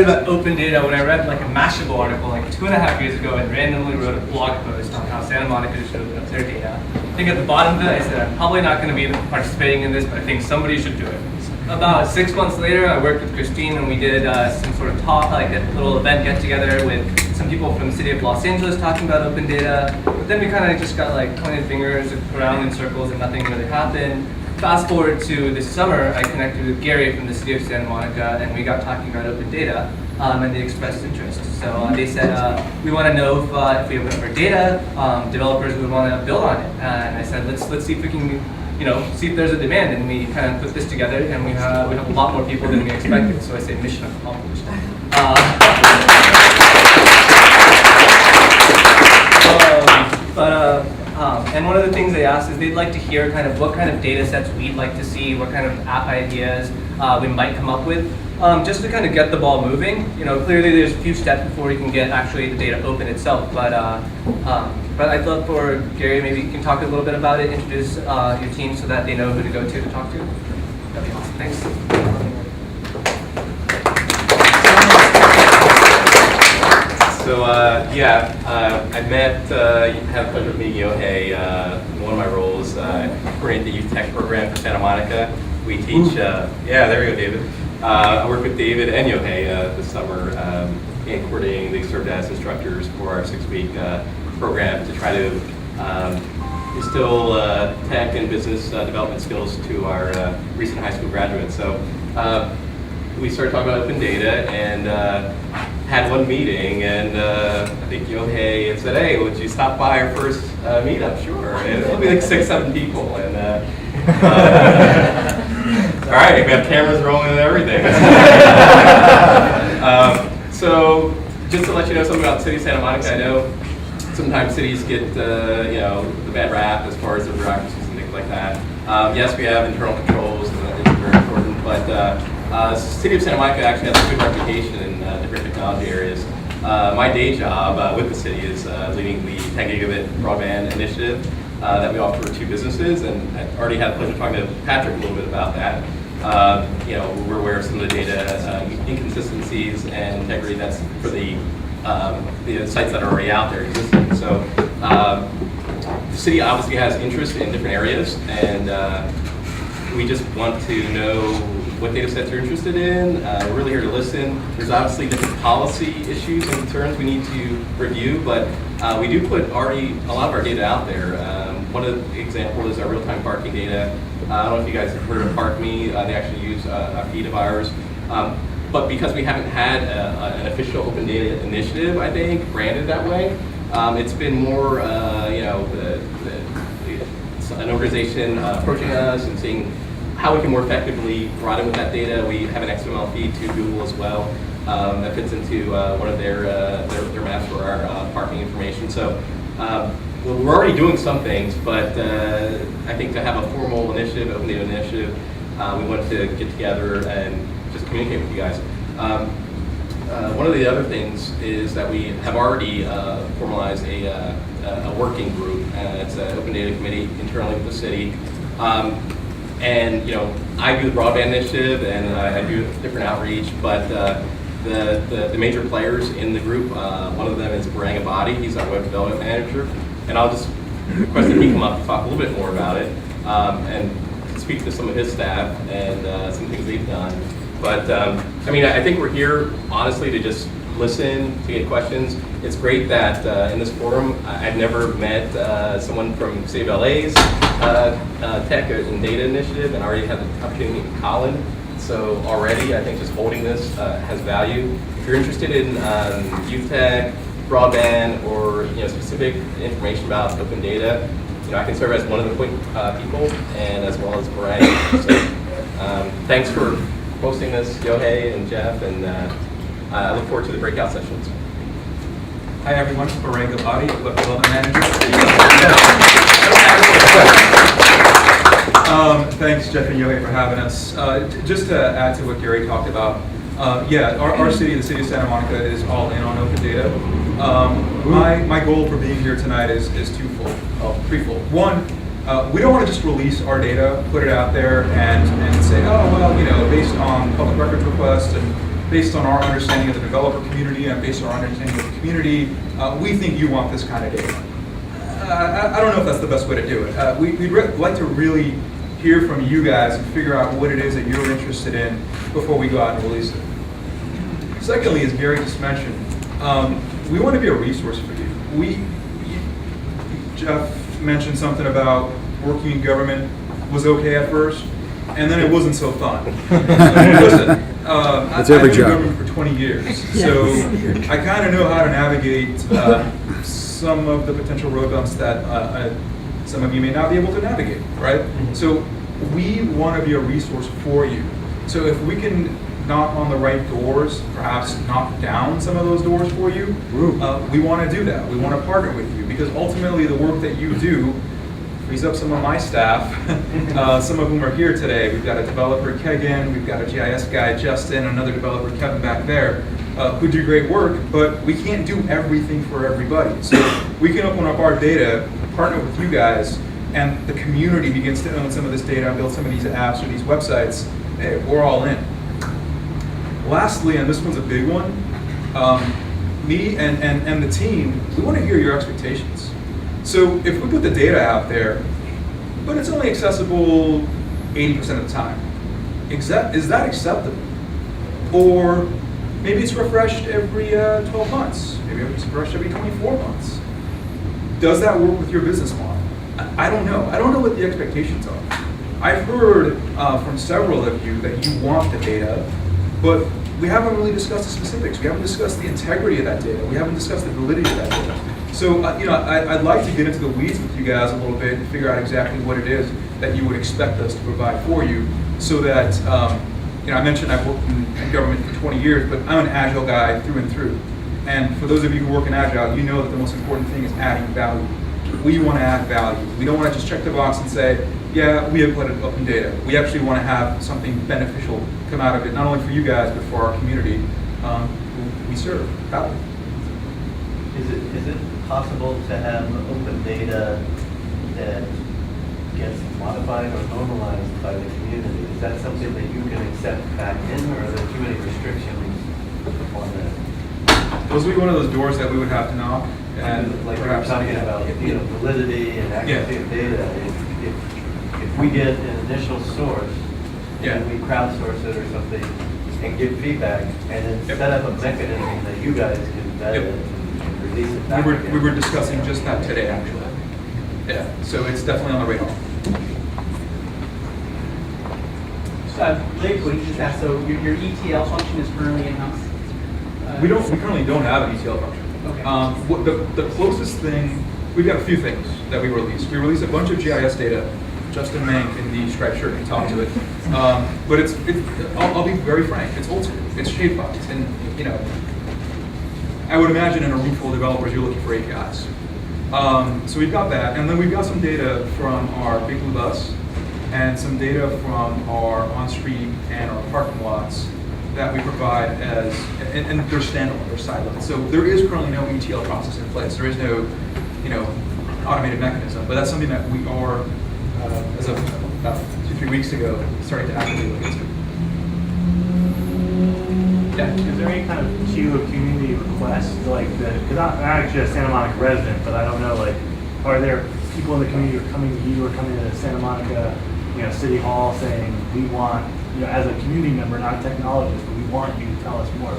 about open data when I read like a Mashable article like 2.5 years ago and randomly wrote a blog post on how Santa Monica should open up their data. I think at the bottom of it I said I'm probably not going to be participating in this, but I think somebody should do it. About 6 months later, I worked with Christine and we did some sort of talk, like a little event get together with some people from the city of Los Angeles talking about open data. But then we kind of just got like pointed fingers around in circles and nothing really happened. Fast forward to this summer, I connected with Gary from the city of Santa Monica and we got talking about open data and they expressed interest. So they said, we want to know if we open up our data, developers would want to build on it. And I said, let's see if we can see if there's a demand, and we kind of put this together, and we have a lot more people than we expected. So I say mission accomplished. And one of the things they asked is they'd like to hear kind of what kind of data sets we'd like to see, what kind of app ideas we might come up with, just to kind of get the ball moving. Clearly there's a few steps before you can get actually the data open itself, but I'd love for Gary, maybe you can talk a little bit about it, introduce your team so that they know who to go to talk to. That'd be awesome. Thanks. So I met, had the pleasure of meeting Yohei in one of my roles, coordinate the youth tech program for Santa Monica. We teach, there we go, David. I work with David and Yohei this summer in coordinating. They served as instructors for our 6-week program to try to instill tech and business development skills to our recent high school graduates. So we started talking about open data and had one meeting, and I think Yohei said, "Hey, would you stop by our first meetup?" Sure. And it'll be like 6-7 people, and all right, we have cameras rolling and everything. So just to let you know something about the city of Santa Monica, I know sometimes cities get the bad rap as far as the bureaucracies and things like that. Yes, we have internal controls, and that is very important, but the city of Santa Monica actually has a good reputation in different technology areas. My day job with the city is leading the 10 gigabit broadband initiative that we offer to businesses, and I already had the pleasure of talking to Patrick a little bit about that. We're aware of some of the data inconsistencies and integrity that's for the sites that are already out there existing. So the city obviously has interest in different areas, and we just want to know what data sets you're interested in. We're really here to listen. There's obviously different policy issues and concerns we need to review, but we do put already a lot of our data out there. One of the examples is our real-time parking data. I don't know if you guys have heard of ParkMe. They actually use a feed of ours. But because we haven't had an official open data initiative, I think, branded that way, it's been more, an organization approaching us and seeing how we can more effectively provide them with that data. We have an XML feed to Google as well that fits into one of their maps for our parking information. So we're already doing some things, but I think to have a formal initiative, open data initiative, we want to get together and just communicate with you guys. One of the other things is that we have already formalized a working group. It's an open data committee internally with the city. And I do the broadband initiative, and I do different outreach, but the major players in the group, one of them is Barang Abadi. He's our web development manager, and I'll just request that he come up to talk a little bit more about it and speak to some of his staff and some things they've done. But I think we're here honestly to just listen, to get questions. It's great that in this forum, I've never met someone from City of LA's Tech and Data Initiative, and I already had the opportunity to meet Colin. So already, I think just holding this has value. If you're interested in youth tech, broadband, or specific information about open data, I can serve as one of the point people, and as well as Barang. So thanks for hosting this, Yohei and Jeff, and I look forward to the breakout sessions. Hi everyone, Barang Abadi, Web Development Manager. Thanks Jeff and Yohei for having us. Just to add to what Gary talked about, our city, the city of Santa Monica, is all in on open data. My goal for being here tonight is threefold. One, we don't want to just release our data, put it out there, and say, oh well, based on public records requests and based on our understanding of the developer community and based on our understanding of the community, we think you want this kind of data. I don't know if that's the best way to do it. We'd like to really hear from you guys and figure out what it is that you're interested in before we go out and release it. Secondly, as Gary just mentioned, we want to be a resource for you. Jeff mentioned something about working in government was okay at first, and then it wasn't so fun. Listen, That's every I've been job. in government for 20 years, so I kind of know how to navigate some of the potential road bumps that some of you may not be able to navigate, right? So we want to be a resource for you. So if we can knock on the right doors, perhaps knock down some of those doors for you, we want to do that. We want to partner with you because ultimately the work that you do frees up some of my staff, some of whom are here today. We've got a developer, Kegan, we've got a GIS guy, Justin, another developer, Kevin, back there, who do great work, but we can't do everything for everybody. So we can open up our data, partner with you guys, and the community begins to own some of this data and build some of these apps or these websites. Hey, we're all in. Lastly, and this one's a big one, me and the team, we want to hear your expectations. So if we put the data out there, but it's only accessible 80% of the time, is that acceptable? Or maybe it's refreshed every 12 months, maybe it's refreshed every 24 months. Does that work with your business model? I don't know. I don't know what the expectations are. I've heard from several of you that you want the data, but we haven't really discussed the specifics. We haven't discussed the integrity of that data. We haven't discussed the validity of that data. So, I'd like to get into the weeds with you guys a little bit and figure out exactly what it is that you would expect us to provide for you so that, I mentioned I've worked in government for 20 years, but I'm an Agile guy through and through. And for those of you who work in Agile, you know that the most important thing is adding value. We want to add value. We don't want to just check the box and say, yeah, we have put it up in data. We actually want to have something beneficial come out of it, not only for you guys, but for our community who we serve. Proudly. Is it possible to have open data that gets modified or normalized by the community? Is that something that you can accept back in, or are there too many restrictions on that? Those would be one of those doors that we would have to knock. And like we're perhaps talking about, validity and accuracy of data. If we get an initial source and we crowdsource it or something and give feedback and then set up a mechanism that you guys can vet it and release it back again. We were discussing just that today, actually. Yeah, so it's definitely on the radar. Really quick, just ask, so your ETL function is currently in-house? We currently don't have an ETL function. Okay. The closest thing, we've got a few things that we released. We released a bunch of GIS data. Justin Mank in the striped shirt can talk to it. But I'll be very frank, it's old school. It's shapefiles. And, I would imagine in a room full of developers, you're looking for APIs. So we've got that. And then we've got some data from our Big Blue Bus and some data from our on-street and our parking lots that we provide and they're standalone, they're siloed. So there is currently no ETL process in place. There is no, automated mechanism, but that's something that we are, as of about 2-3 weeks ago, starting to actively look into. Yeah. Is there any kind of queue of community requests, because I'm actually a Santa Monica resident, but I don't know, are there people in the community who are coming to you or coming to Santa Monica, City Hall saying, we want, as a community member, not a technologist, but we want you to tell us more.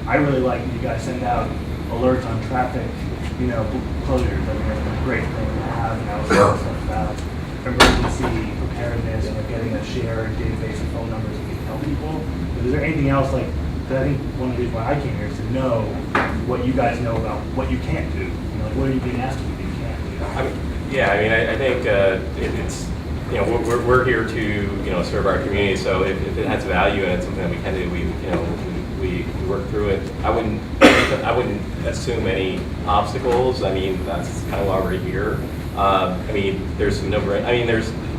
I really like that you guys send out alerts on traffic, closures. I mean, it's a great thing to have, stuff about emergency preparedness and getting a shared database of phone numbers that we can tell people. But is there anything else that I think one of the reasons why I came here is to know what you guys know about what you can't do. What are you being asked to do that you can't do? I think it's we're here to serve our community. So if it has value and it's something that we can do, we work through it. I wouldn't assume any obstacles. I mean, that's kind of why we're here. There's some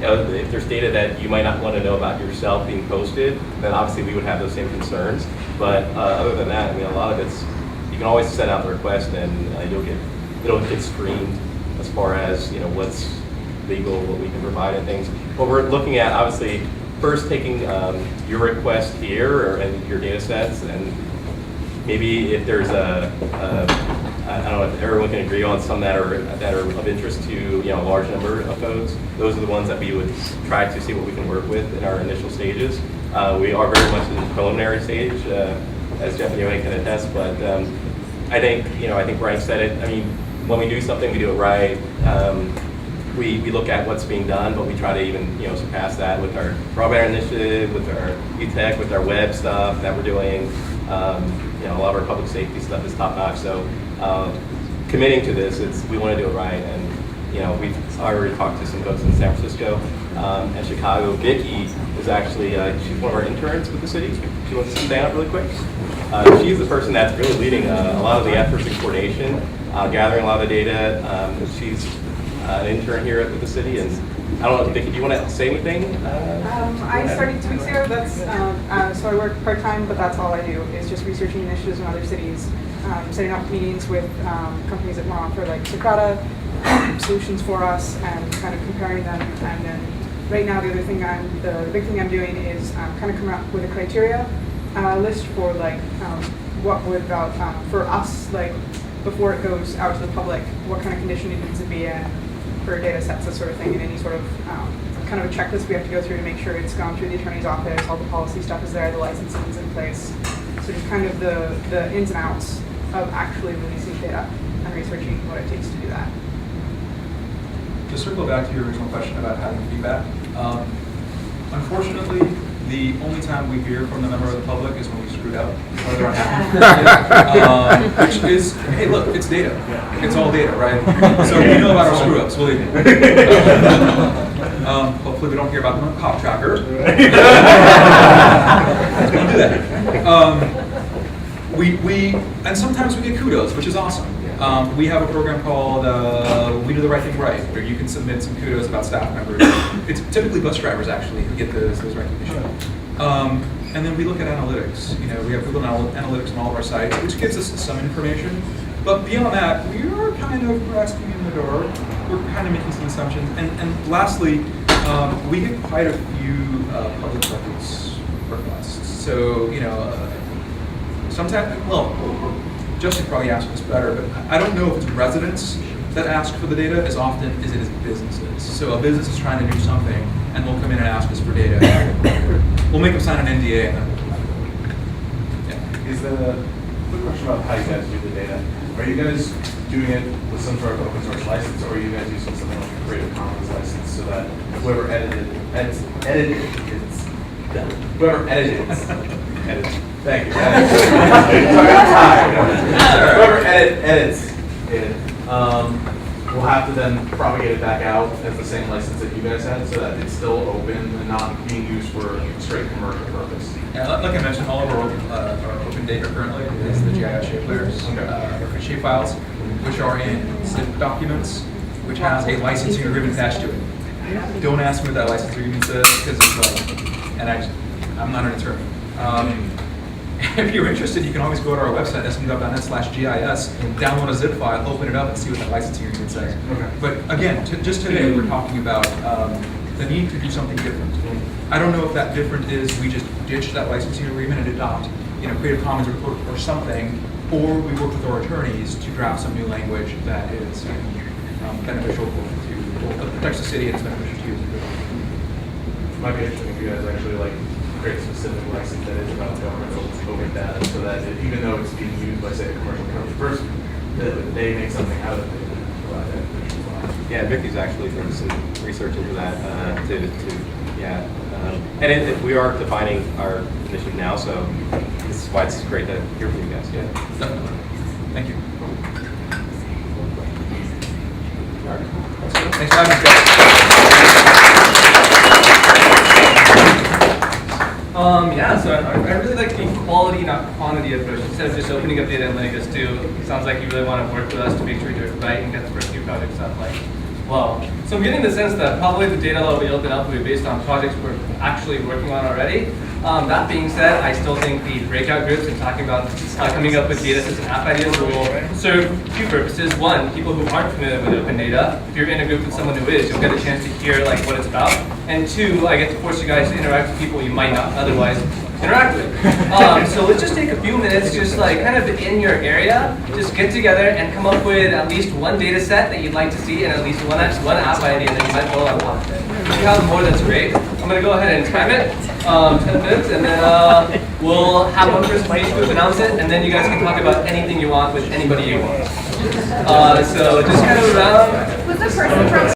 if there's data that you might not want to know about yourself being posted, then obviously we would have those same concerns. But other than that, a lot of it's, you can always send out the request and it'll get screened as far as what's legal, what we can provide and things. What we're looking at, obviously, first taking your request here and your data sets, and maybe if there's I don't know if everyone can agree on some that are of interest to a large number of folks. Those are the ones that we would try to see what we can work with in our initial stages. We are very much in the preliminary stage, as Jeff and Yohei can attest. But I think Brian said it. I mean, when we do something, we do it right. We look at what's being done, but we try to even surpass that with our broadband initiative, with our UTech, with our web stuff that we're doing. A lot of our public safety stuff is top notch. So committing to this, we want to do it right. And we've already talked to some folks in San Francisco and Chicago. Vicki is actually she's one of our interns with the city. She wants to sit down really quick. She's the person that's really leading a lot of the efforts and coordination, gathering a lot of the data. She's an intern here with the city, and I don't know, Vicki, do you want to say anything? I started 2 weeks ago. That's so I work part-time, but that's all I do is just researching initiatives in other cities, setting up meetings with companies that want to offer like Socrata solutions for us, and kind of comparing them. And then right now, the big thing I'm doing is kind of coming up with a criteria list for like what would for us, like before it goes out to the public, what kind of condition it needs to be in for data sets, that sort of thing, and any sort of kind of a checklist we have to go through to make sure it's gone through the attorney's office, all the policy stuff is there, the licensing is in place. So just kind of the ins and outs of actually releasing data and researching what it takes to do that. To circle back to your original question about having feedback, unfortunately, the only time we hear from the member of the public is when we screwed up, or they're unhappy. Which is, hey, look, it's data. It's all data, right? So we know about our screw-ups, believe me. Hopefully we don't hear about them on Cop Tracker. Don't do that. And sometimes we get kudos, which is awesome. We have a program called We Do the Right Thing Right, where you can submit some kudos about staff members. It's typically bus drivers, actually, who get those recognition. And then we look at analytics. We have Google Analytics on all of our sites, which gives us some information. But beyond that, we are kind of grasping in the door. We're kind of making some assumptions. And lastly, we get quite a few public records requests. So, sometimes, Justin probably asked this better, but I don't know if it's residents that ask for the data as often as it is businesses. So a business is trying to do something, and they'll come in and ask us for data. We'll make them sign an NDA, and then Is the quick question about how you guys do the data? Are you guys doing it with some sort of open source license, or are you guys using something like a Creative Commons license so that whoever edited Thank you. Whoever edits it will have to then propagate it back out as the same license that you guys had, so that it's still open and not being used for straight commercial purpose. Yeah, like I mentioned, all of our open data currently is the GIS shapelayers, or shapefiles, which are in zip documents, which has a licensing agreement attached to it. Don't ask me what that licensing agreement says, because it's like, and I'm not an attorney. If you're interested, you can always go to our website, smgov.net/GIS, download a zip file, open it up, and see what that licensing agreement says. Okay. But again, just today, we're talking about the need to do something different. I don't know if that different is we just ditch that licensing agreement and adopt, Creative Commons or something, or we work with our attorneys to draft some new language that is beneficial to both protects the city and it's beneficial to you. It might be interesting if you guys actually create a specific license that is about government open data, so that even though it's being used by, say, a commercial company, first they make something out of it. Yeah, Vicky's actually doing some research into that and we are defining our initiative now, so this is why it's great to hear from you guys. Yeah, definitely. Thank you. Thanks for having us, guys. So I really like the quality, not quantity approach. Instead of just opening up data analytics too, it sounds like you really want to work with us to make sure we do it right and get the first few projects up well. So I'm getting the sense that probably the data that we open up will be based on projects we're actually working on already. That being said, I still think the breakout groups and talking about coming up with data sets and app ideas will serve two purposes. One, people who aren't familiar with open data. If you're in a group with someone who is, you'll get a chance to hear like what it's about. And two, I get to force you guys to interact with people you might not otherwise interact with. So let's just take a few minutes, just like kind of in your area, just get together and come up with at least one data set that you'd like to see and at least one app idea that you might build on top of it. If you have more, that's great. I'm going to go ahead and time it, 10 minutes, and then we'll have one person from each group announce it, and then you guys can talk about anything you want with anybody you want. So just kind of around. Was the person from